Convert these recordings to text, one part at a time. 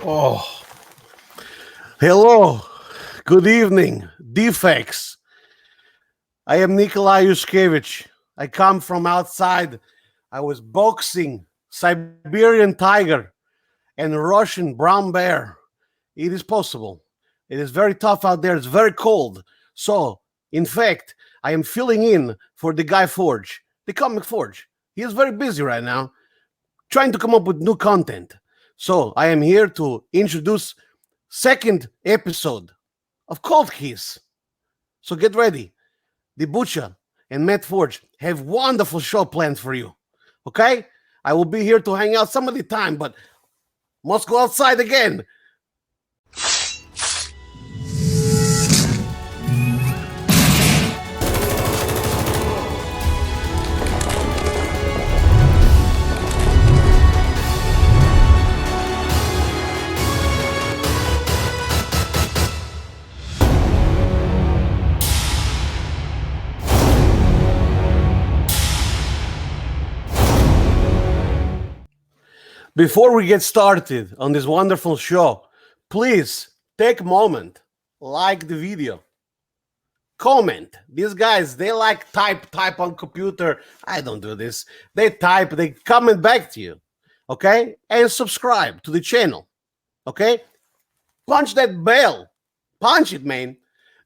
Oh, hello. Good evening. Defects. I am Nikolai Yushkevich. I come from outside. I was boxing Siberian tiger and Russian brown bear. It is possible. It is very tough out there. It's very cold. So, in fact, I am filling in for the guy Forge, the comic Forge. He is very busy right now, trying to come up with new content. So, I am here to introduce second episode of Cold Keys. So get ready. The Butcher and Matt Forge have wonderful show planned for you. Okay? I will be here to hang out some of the time, but must go outside again. Before we get started on this wonderful show, please take a moment, like the video, comment. These guys, they like type on computer. I don't do this. They type, they comment back to you, okay? And subscribe to the channel, okay? Punch that bell. Punch it, man.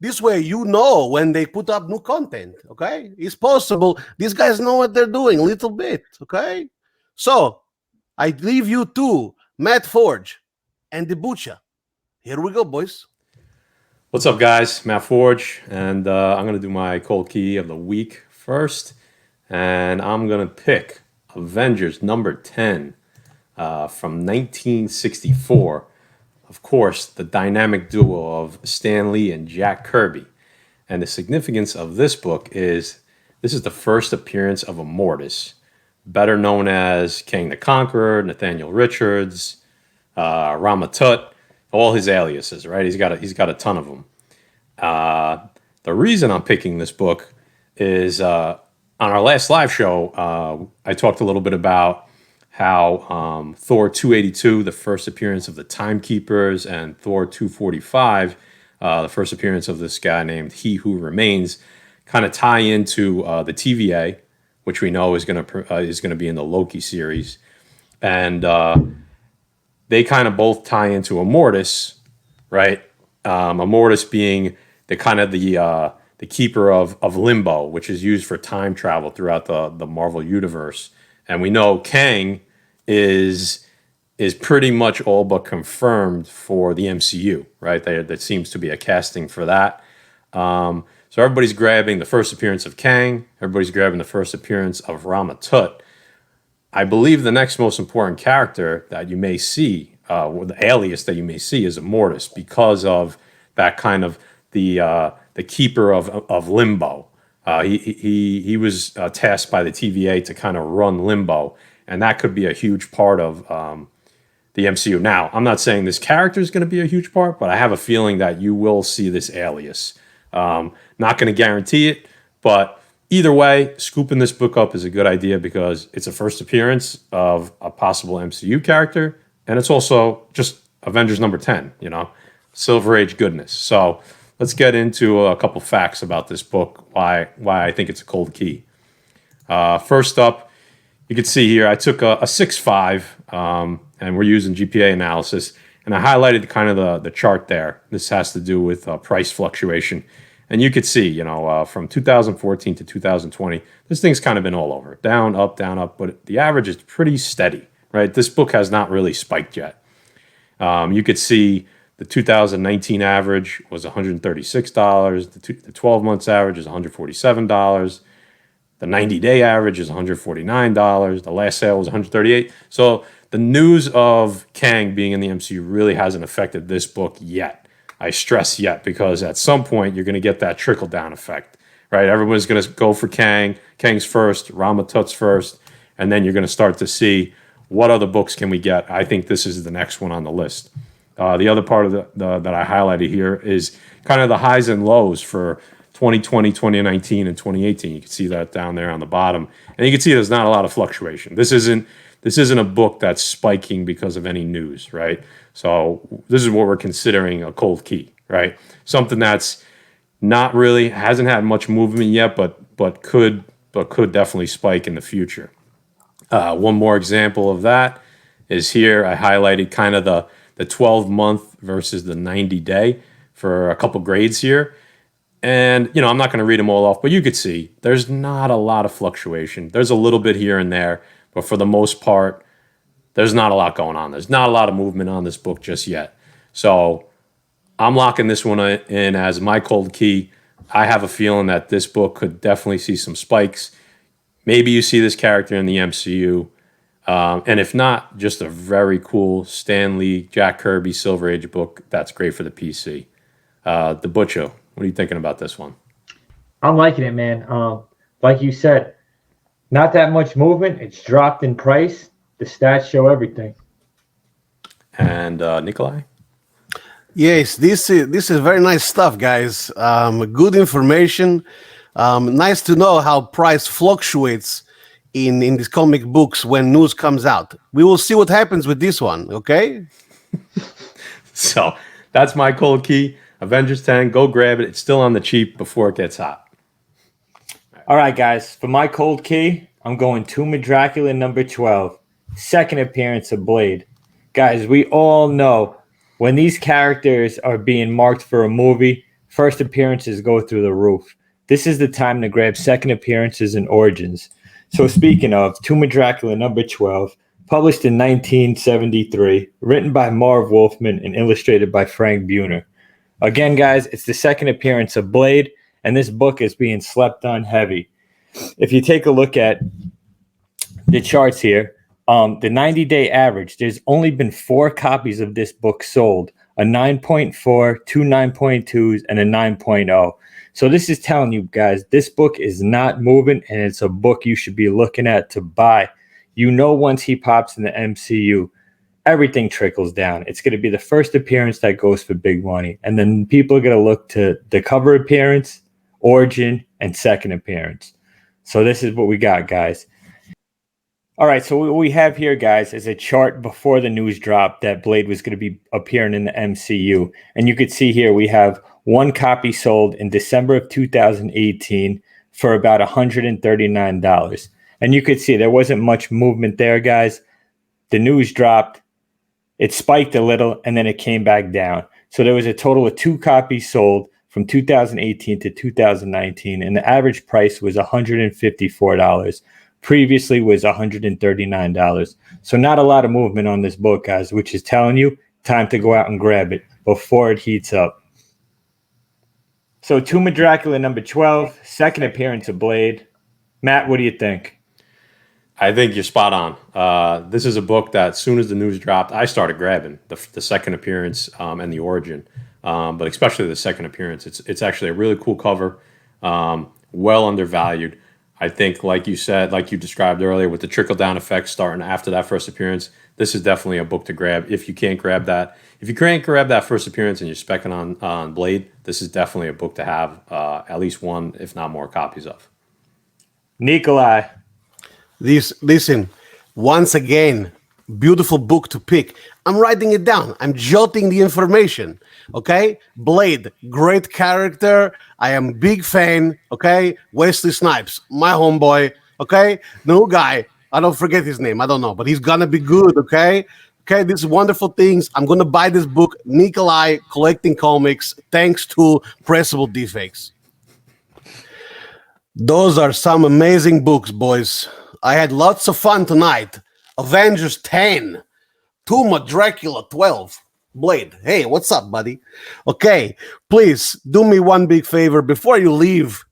This way you know when they put up new content, okay? It's possible. These guys know what they're doing a little bit, okay? So, I leave you to Matt Forge and the Butcher. Here we go, boys. What's up, guys? Matt Forge, and I'm going to do my cold key of the week first, and I'm going to pick Avengers number 10 from 1964. Of course, the dynamic duo of Stan Lee and Jack Kirby. And the significance of this book is this is the first appearance of Immortus, better known as King the Conqueror, Nathaniel Richards, Rama Tut, all his aliases, right? He's got a ton of them. The reason I'm picking this book is on our last live show, I talked a little bit about how Thor 282, the first appearance of the Timekeepers, and Thor 245, the first appearance of this guy named He Who Remains, kind of tie into the TVA, which we know is going to be in the Loki series, and they kind of both tie into Immortus, right? Immortus being the keeper of Limbo, which is used for time travel throughout the Marvel universe, and we know Kang is pretty much all but confirmed for the MCU, right? There seems to be a casting for that. So everybody's grabbing the first appearance of Kang. Everybody's grabbing the first appearance of Rama Tut. I believe the next most important character that you may see, or the alias that you may see, is Immortus, because of that kind of the keeper of Limbo. He was tasked by the TVA to kind of run Limbo, and that could be a huge part of the MCU. Now, I'm not saying this character is going to be a huge part, but I have a feeling that you will see this alias. Not going to guarantee it, but either way, scooping this book up is a good idea because it's a first appearance of a possible MCU character, and it's also just Avengers number 10, Silver Age goodness. So let's get into a couple facts about this book, why I think it's a cold key. First up, you can see here, I took a 6.5, and we're using GPA analysis, and I highlighted kind of the chart there. This has to do with price fluctuation. And you could see, from 2014 to 2020, this thing's kind of been all over. Down, up, but the average is pretty steady, right? This book has not really spiked yet. You could see the 2019 average was $136. The 12 months average is $147. The 90-day average is $149. The last sale was $138. So the news of Kang being in the MCU really hasn't affected this book yet. I stress yet, because at some point you're going to get that trickle-down effect, right? Everyone's going to go for Kang. Kang's first, Rama Tut's first, and then you're going to start to see what other books can we get. I think this is the next one on the list. The other part of that I highlighted here is kind of the highs and lows for 2020, 2019, and 2018. You can see that down there on the bottom. And you can see there's not a lot of fluctuation. This isn't this isn't a book that's spiking because of any news, right? So this is what we're considering a cold key, right? Something that's not really hasn't had much movement yet, but could definitely spike in the future. One more example of that is here. I highlighted kind of the 12-month versus the 90-day for a couple grades here. And, I'm not going to read them all off, but you could see there's not a lot of fluctuation. There's a little bit here and there, but for the most part, there's not a lot going on. There's not a lot of movement on this book just yet. So I'm locking this one in as my cold key. I have a feeling that this book could definitely see some spikes. Maybe you see this character in the MCU. And if not, just a very cool Stan Lee, Jack Kirby, Silver Age book that's great for the PC. The Butcho, what are you thinking about this one? I'm liking it, man. Like you said, not that much movement. It's dropped in price. The stats show everything. And Nikolai? Yes, this is very nice stuff, guys. Good information. Nice to know how price fluctuates in these comic books when news comes out. We will see what happens with this one, okay? So that's my cold key. Avengers 10, go grab it. It's still on the cheap before it gets hot. All right, guys. For my cold key, I'm going Tomb of Dracula number 12. Second appearance of Blade. Guys, we all know when these characters are being marked for a movie, first appearances go through the roof. This is the time to grab second appearances and origins. So speaking of, Tomb of Dracula number 12, published in 1973, written by Marv Wolfman and illustrated by Frank Buhner. Again, guys, it's the second appearance of Blade, and this book is being slept on heavy. If you take a look at the charts here, the 90-day average, there's only been 4 copies of this book sold, a 9.4, 2 9.2s, and a 9.0. So this is telling you guys, this book is not moving, and it's a book you should be looking at to buy. Once he pops in the MCU, everything trickles down. It's going to be the first appearance that goes for big money. And then people are going to look to the cover appearance, origin, and second appearance. So this is what we got, guys. All right, so what we have here, guys, is a chart before the news dropped that Blade was going to be appearing in the MCU. And you could see here we have 1 copy sold in December of 2018 for about $139. And you could see there wasn't much movement there, guys. The news dropped. It spiked a little, and then it came back down. So there was a total of 2 copies sold from 2018 to 2019, and the average price was $154. Previously was $139. So not a lot of movement on this book, guys, which is telling you time to go out and grab it before it heats up. So Tomb of Dracula number 12, second appearance of Blade. Matt, what do you think? I think you're spot on. This is a book that as soon as the news dropped, I started grabbing the second appearance and the origin, but especially the second appearance. It's actually a really cool cover, well undervalued. I think, like you said, like you described earlier, with the trickle-down effect starting after that first appearance, this is definitely a book to grab. If you can't grab that, first appearance and you're specking on Blade, this is definitely a book to have at least 1, if not more, copies of. Nikolai. Listen, once again, beautiful book to pick. I'm writing it down. I'm jotting the information. Okay, Blade, great character. I am big fan. Okay, Wesley Snipes, my homeboy. Okay, new guy. I don't forget his name. I don't know, but he's gonna be good. Okay, these wonderful things. I'm gonna buy this book. Nikolai collecting comics, thanks to Pressable Defects. Those are some amazing books, boys. I had lots of fun tonight. Avengers 10, Tomb of Dracula 12, Blade. Hey, what's up, buddy? Okay, please do me one big favor before you leave.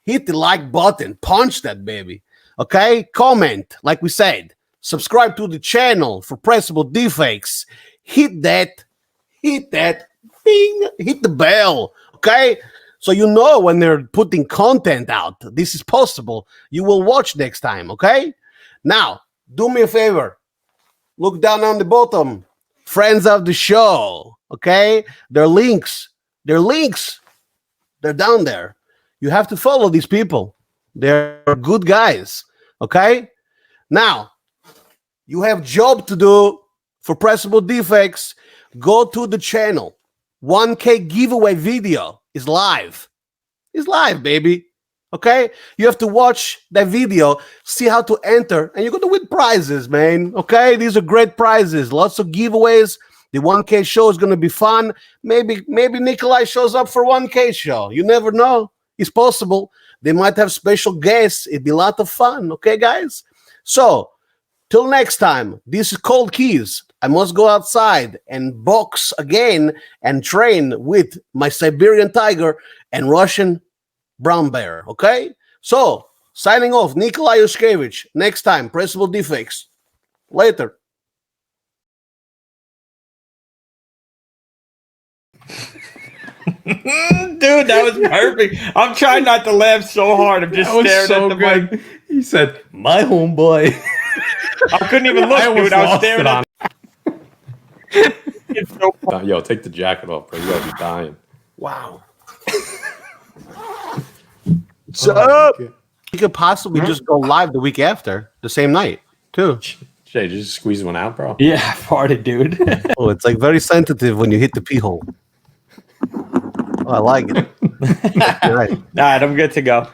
Hit the like button, punch that baby. Okay, comment, like we said. Subscribe to the channel for Pressable Defects. Hit that, bing, hit the bell. Okay, so you know when they're putting content out. This is possible. You will watch next time. Okay, now do me a favor. Look down on the bottom. Friends of the show. Okay, their links. They're down there. You have to follow these people. They're good guys. Okay, now you have job to do for Pressable Defects. Go to the channel. 1K giveaway video is live. It's live, baby. Okay? You have to watch that video, see how to enter, and you're going to win prizes, man. Okay? These are great prizes. Lots of giveaways. The 1K show is going to be fun. Maybe Nikolai shows up for 1K show. You never know. It's possible. They might have special guests. It'd be a lot of fun. Okay, guys? So, till next time, this is Cold Keys. I must go outside and box again and train with my Siberian tiger and Russian brown bear. Okay? So, signing off, Nikolai Yushkevich. Next time, Pressable Defects. Later. Dude, that was perfect. I'm trying not to laugh so hard. I'm just staring at the mic. He said, "My homeboy." I couldn't even look, dude. I was staring at. It's so Yo, take the jacket off, bro. You gotta be dying. Wow. So, you could possibly just go live the week after, the same night, too. Jay, just squeeze one out, bro. Yeah, farted, dude. Oh, it's like very sensitive when you hit the pee hole. Oh, I like it. All right. All right, I'm good to go.